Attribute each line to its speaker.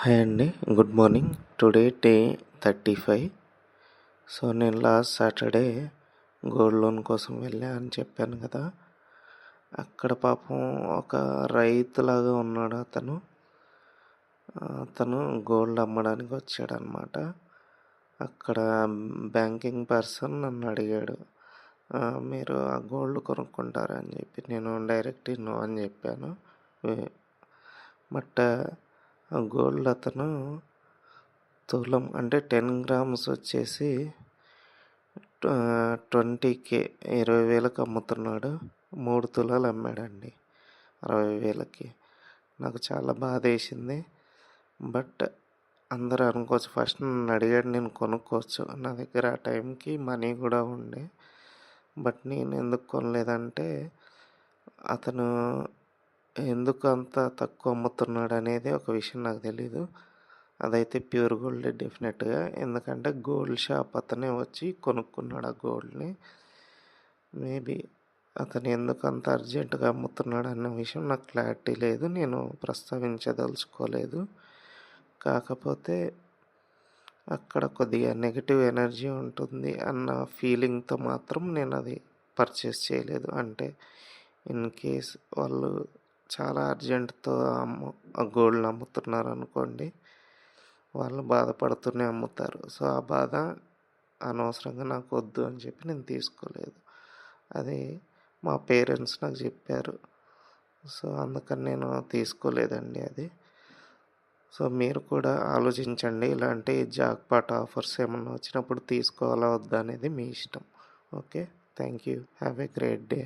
Speaker 1: Hi అండి. Good morning. Today day 35. So నేను last Saturday gold loan కోసం వెళ్ళా అని చెప్పాను కదా. అక్కడ పాపం ఒక రైతులాగా ఉన్నాడు అతను. గోల్డ్ అమ్మడానికి వచ్చాడనమాట. అక్కడ బ్యాంకింగ్ పర్సన్ నన్ను అడిగాడు, మీరు ఆ గోల్డ్ కొనుక్కుంటారా అని చెప్పి. నేను డైరెక్ట్ నో అని చెప్పాను. బట్ గోల్డ్ అతను తులం అంటే 10 గ్రామ్స్ వచ్చేసి 20K 20,000కి అమ్ముతున్నాడు. 3 తులాలు అమ్మాడండి 60,000కి. నాకు చాలా బాధ వేసింది. బట్ అందరూ అనుకోవచ్చు, ఫస్ట్ నన్ను అడిగాడు, నేను కొనుక్కోవచ్చు, నా దగ్గర ఆ టైంకి మనీ కూడా ఉండే. బట్ నేను ఎందుకు కొనలేదంటే అతను ఎందుకు అంత తక్కువ అమ్ముతున్నాడు అనేది ఒక విషయం నాకు తెలీదు. అదైతే ప్యూర్ గోల్డ్ డెఫినెట్గా, ఎందుకంటే గోల్డ్ షాప్ అతనే వచ్చి కొనుక్కున్నాడు ఆ గోల్డ్ని. మేబీ అతను ఎందుకు అంత అర్జెంటుగా అమ్ముతున్నాడు అన్న విషయం నాకు క్లారిటీ లేదు, నేను ప్రస్తావించదలుచుకోలేదు. కాకపోతే అక్కడ కొద్దిగా నెగిటివ్ ఎనర్జీ ఉంటుంది అన్న ఫీలింగ్తో మాత్రం నేను అది పర్చేస్ చేయలేదు. అంటే ఇన్ కేస్ వాళ్ళు చాలా అర్జెంటుతో ఆ గోల్డ్ని అమ్ముతున్నారు అనుకోండి, వాళ్ళు బాధపడుతూనే అమ్ముతారు. సో ఆ బాధ అనవసరంగా నాకు వద్దు అని చెప్పి నేను తీసుకోలేదు. అది మా పేరెంట్స్ నాకు చెప్పారు. సో అందుకని నేను తీసుకోలేదండి అది. సో మీరు కూడా ఆలోచించండి, ఇలాంటి జాక్పాట్ ఆఫర్స్ ఏమన్నా వచ్చినప్పుడు తీసుకోవాలా వద్దా అనేది మీ ఇష్టం. Okay, thank you. Have a great day.